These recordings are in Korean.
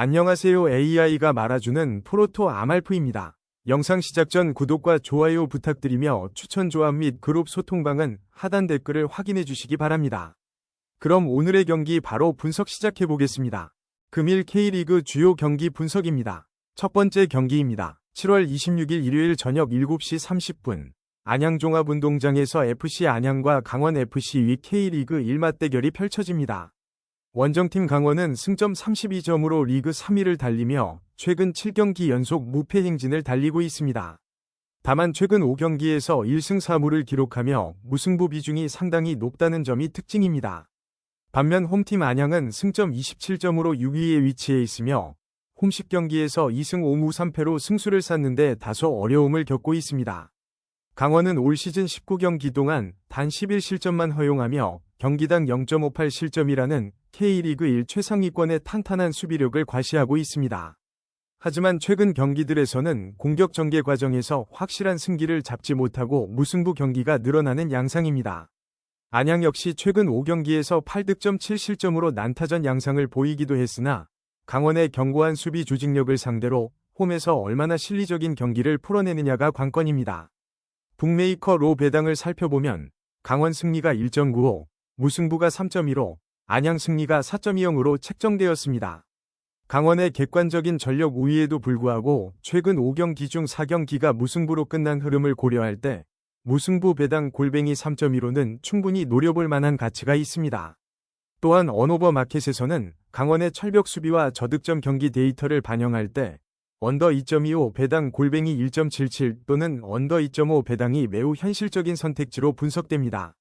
안녕하세요. AI가 말아주는 프로토 아말프입니다. 영상 시작 전 구독과 좋아요 부탁드리며 추천 조합 및 그룹 소통방은 하단 댓글을 확인해 주시기 바랍니다. 그럼 오늘의 경기 바로 분석 시작해 보겠습니다. 금일 K리그 주요 경기 분석입니다. 첫 번째 경기입니다. 7월 26일 일요일 저녁 7시 30분 안양종합운동장에서 FC 안양과 강원FC 위 K리그 1맞대결이 펼쳐집니다. 원정팀 강원은 승점 32점으로 리그 3위를 달리며 최근 7경기 연속 무패 행진을 달리고 있습니다. 다만 최근 5경기에서 1승 4무를 기록하며 무승부 비중이 상당히 높다는 점이 특징입니다. 반면 홈팀 안양은 승점 27점으로 6위에 위치해 있으며 홈식 경기에서 2승 5무 3패로 승수를 쌓는데 다소 어려움을 겪고 있습니다. 강원은 올 시즌 19경기 동안 단 11실점만 허용하며 경기당 0.58 실점이라는 K리그 1 최상위권의 탄탄한 수비력을 과시하고 있습니다. 하지만 최근 경기들에서는 공격 전개 과정에서 확실한 승기를 잡지 못하고 무승부 경기가 늘어나는 양상입니다. 안양 역시 최근 5경기에서 8득점 7실점으로 난타전 양상을 보이기도 했으나 강원의 견고한 수비 조직력을 상대로 홈에서 얼마나 실리적인 경기를 풀어내느냐가 관건입니다. 북메이커 로 배당을 살펴보면 강원 승리가 1.95, 무승부가 3.15, 안양 승리가 4.20으로 책정되었습니다. 강원의 객관적인 전력 우위에도 불구하고 최근 5경기 중 4경기가 무승부로 끝난 흐름을 고려할 때 무승부 배당 골뱅이 3.15는 충분히 노려볼 만한 가치가 있습니다. 또한 언오버 마켓에서는 강원의 철벽 수비와 저득점 경기 데이터를 반영할 때 언더 2.25 배당 골뱅이 1.77 또는 언더 2.5 배당이 매우 현실적인 선택지로 분석됩니다.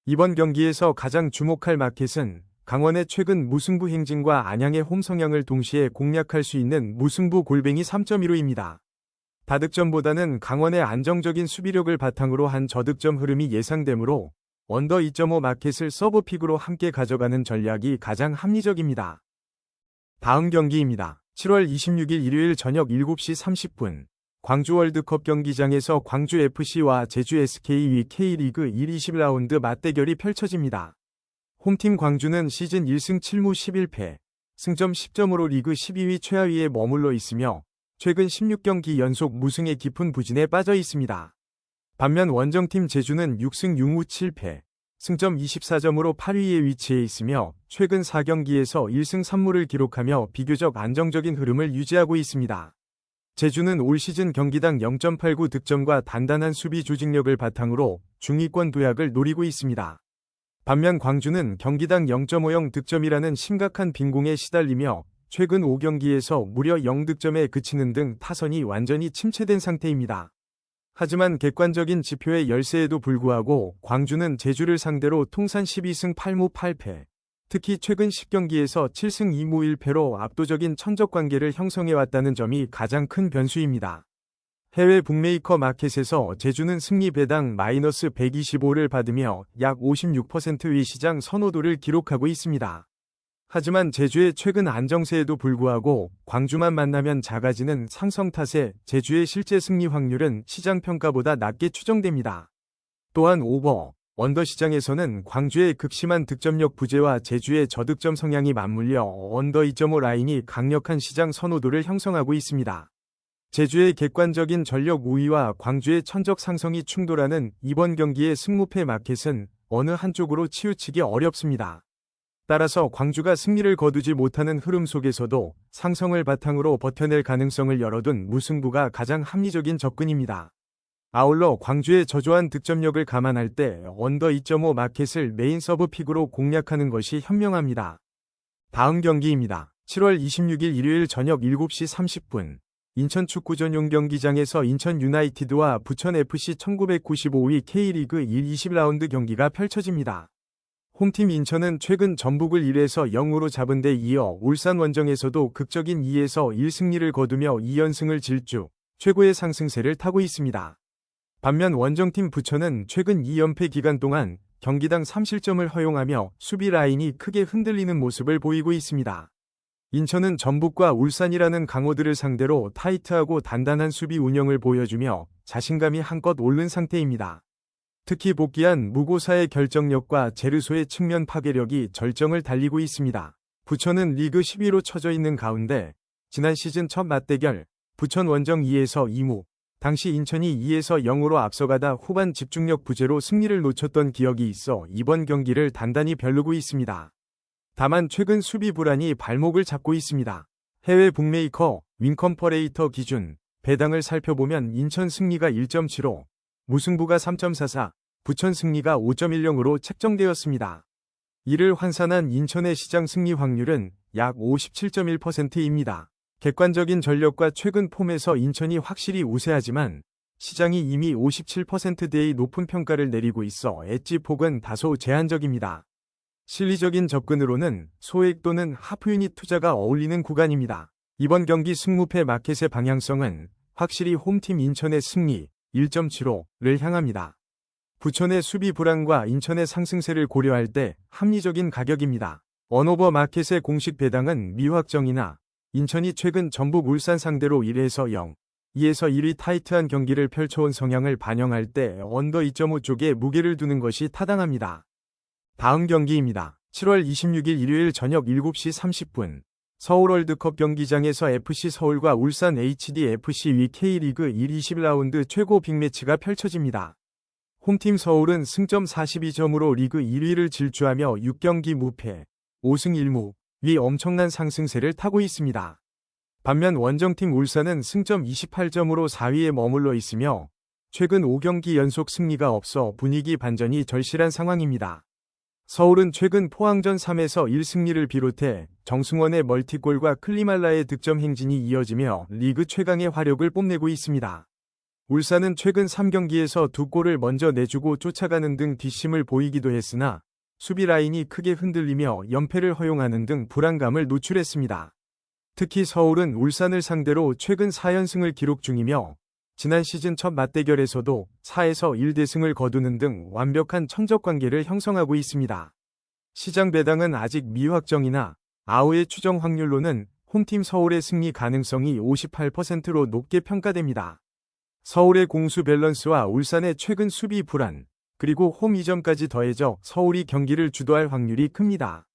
이번 경기에서 가장 주목할 마켓은 강원의 최근 무승부 행진과 안양의 홈 성향을 동시에 공략할 수 있는 무승부 골뱅이 3.15입니다. 다득점보다는 강원의 안정적인 수비력을 바탕으로 한 저득점 흐름이 예상되므로 언더 2.5 마켓을 서브픽으로 함께 가져가는 전략이 가장 합리적입니다. 다음 경기입니다. 7월 26일 일요일 저녁 7시 30분 광주 월드컵 경기장에서 광주FC와 제주 SK 위 K리그 1 20라운드 맞대결이 펼쳐집니다. 홈팀 광주는 시즌 1승 7무 11패, 승점 10점으로 리그 12위 최하위에 머물러 있으며 최근 16경기 연속 무승의 깊은 부진에 빠져 있습니다. 반면 원정팀 제주는 6승 6무 7패, 승점 24점으로 8위에 위치해 있으며 최근 4경기에서 1승 3무를 기록하며 비교적 안정적인 흐름을 유지하고 있습니다. 제주는 올 시즌 경기당 0.89 득점과 단단한 수비 조직력을 바탕으로 중위권 도약을 노리고 있습니다. 반면 광주는 경기당 0.50 득점이라는 심각한 빈공에 시달리며 최근 5경기에서 무려 0득점에 그치는 등 타선이 완전히 침체된 상태입니다. 하지만 객관적인 지표의 열세에도 불구하고 광주는 제주를 상대로 통산 12승 8무 8패, 특히 최근 10경기에서 7승 2무 1패로 압도적인 천적 관계를 형성해왔다는 점이 가장 큰 변수입니다. 해외 북메이커 마켓에서 제주는 승리 배당 마이너스 125를 받으며 약 56%의 시장 선호도를 기록하고 있습니다. 하지만 제주의 최근 안정세에도 불구하고 광주만 만나면 작아지는 상성 탓에 제주의 실제 승리 확률은 시장 평가보다 낮게 추정됩니다. 또한 오버, 언더 시장에서는 광주의 극심한 득점력 부재와 제주의 저득점 성향이 맞물려 언더 2.5 라인이 강력한 시장 선호도를 형성하고 있습니다. 제주의 객관적인 전력 우위와 광주의 천적 상성이 충돌하는 이번 경기의 승무패 마켓은 어느 한쪽으로 치우치기 어렵습니다. 따라서 광주가 승리를 거두지 못하는 흐름 속에서도 상성을 바탕으로 버텨낼 가능성을 열어둔 무승부가 가장 합리적인 접근입니다. 아울러 광주의 저조한 득점력을 감안할 때 언더 2.5 마켓을 메인 서브픽으로 공략하는 것이 현명합니다. 다음 경기입니다. 7월 26일 일요일 저녁 7시 30분 인천 축구 전용 경기장에서 인천 유나이티드와 부천FC 1995위 K리그 1 20라운드 경기가 펼쳐집니다. 홈팀 인천은 최근 전북을 1에서 0으로 잡은 데 이어 울산 원정에서도 극적인 2에서 1승리를 거두며 2연승을 질주, 최고의 상승세를 타고 있습니다. 반면 원정팀 부천은 최근 2연패 기간 동안 경기당 3실점을 허용하며 수비 라인이 크게 흔들리는 모습을 보이고 있습니다. 인천은 전북과 울산이라는 강호들을 상대로 타이트하고 단단한 수비 운영을 보여주며 자신감이 한껏 오른 상태입니다. 특히 복귀한 무고사의 결정력과 제르소의 측면 파괴력이 절정을 달리고 있습니다. 부천은 리그 10위로 처져 있는 가운데 지난 시즌 첫 맞대결 부천 원정 2에서 2무, 당시 인천이 2에서 0으로 앞서가다 후반 집중력 부재로 승리를 놓쳤던 기억이 있어 이번 경기를 단단히 벼르고 있습니다. 다만 최근 수비 불안이 발목을 잡고 있습니다. 해외 북메이커 윈컴퍼레이터 기준 배당을 살펴보면 인천 승리가 1.75, 무승부가 3.44, 부천 승리가 5.10으로 책정되었습니다. 이를 환산한 인천의 시장 승리 확률은 약 57.1%입니다. 객관적인 전력과 최근 폼에서 인천이 확실히 우세하지만 시장이 이미 57%대의 높은 평가를 내리고 있어 엣지 폭은 다소 제한적입니다. 실리적인 접근으로는 소액 또는 하프 유닛 투자가 어울리는 구간입니다. 이번 경기 승무패 마켓의 방향성은 확실히 홈팀 인천의 승리 1.75를 향합니다. 부천의 수비 불안과 인천의 상승세를 고려할 때 합리적인 가격입니다. 언오버 마켓의 공식 배당은 미확정이나 인천이 최근 전북 울산 상대로 1에서 0, 2에서 1위 타이트한 경기를 펼쳐온 성향을 반영할 때 언더 2.5 쪽에 무게를 두는 것이 타당합니다. 다음 경기입니다. 7월 26일 일요일 저녁 7시 30분 서울 월드컵 경기장에서 FC 서울과 울산 HDFC 위 K리그 1 20라운드 최고 빅매치가 펼쳐집니다. 홈팀 서울은 승점 42점으로 리그 1위를 질주하며 6경기 무패, 5승 1무 위 엄청난 상승세를 타고 있습니다. 반면 원정팀 울산은 승점 28점으로 4위에 머물러 있으며 최근 5경기 연속 승리가 없어 분위기 반전이 절실한 상황입니다. 서울은 최근 포항전 3에서 1승리를 비롯해 정승원의 멀티골과 클리말라의 득점 행진이 이어지며 리그 최강의 화력을 뽐내고 있습니다. 울산은 최근 3경기에서 2골을 먼저 내주고 쫓아가는 등 뒷심을 보이기도 했으나 수비 라인이 크게 흔들리며 연패를 허용하는 등 불안감을 노출했습니다. 특히 서울은 울산을 상대로 최근 4연승을 기록 중이며 지난 시즌 첫 맞대결에서도 4에서 1대승을 거두는 등 완벽한 천적관계를 형성하고 있습니다. 시장 배당은 아직 미확정이나 아우의 추정 확률로는 홈팀 서울의 승리 가능성이 58%로 높게 평가됩니다. 서울의 공수 밸런스와 울산의 최근 수비 불안, 그리고 홈 이점까지 더해져 서울이 경기를 주도할 확률이 큽니다.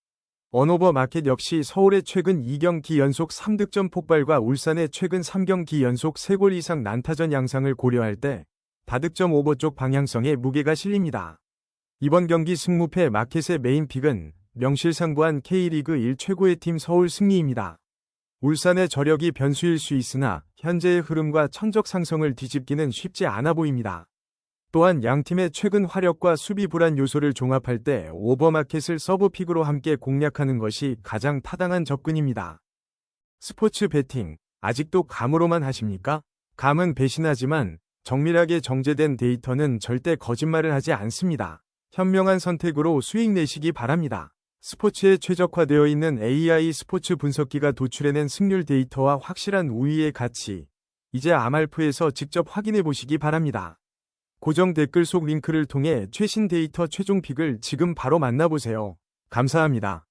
언오버 마켓 역시 서울의 최근 2경기 연속 3득점 폭발과 울산의 최근 3경기 연속 3골 이상 난타전 양상을 고려할 때 다득점 오버 쪽 방향성에 무게가 실립니다. 이번 경기 승무패 마켓의 메인 픽은 명실상부한 K리그 1 최고의 팀 서울 승리입니다. 울산의 저력이 변수일 수 있으나 현재의 흐름과 천적 상성을 뒤집기는 쉽지 않아 보입니다. 또한 양팀의 최근 화력과 수비 불안 요소를 종합할 때 오버마켓을 서브픽으로 함께 공략하는 것이 가장 타당한 접근입니다. 스포츠 베팅, 아직도 감으로만 하십니까? 감은 배신하지만 정밀하게 정제된 데이터는 절대 거짓말을 하지 않습니다. 현명한 선택으로 수익 내시기 바랍니다. 스포츠에 최적화되어 있는 AI 스포츠 분석기가 도출해낸 승률 데이터와 확실한 우위의 가치, 이제 아말프에서 직접 확인해 보시기 바랍니다. 고정 댓글 속 링크를 통해 최신 데이터 최종 픽을 지금 바로 만나보세요. 감사합니다.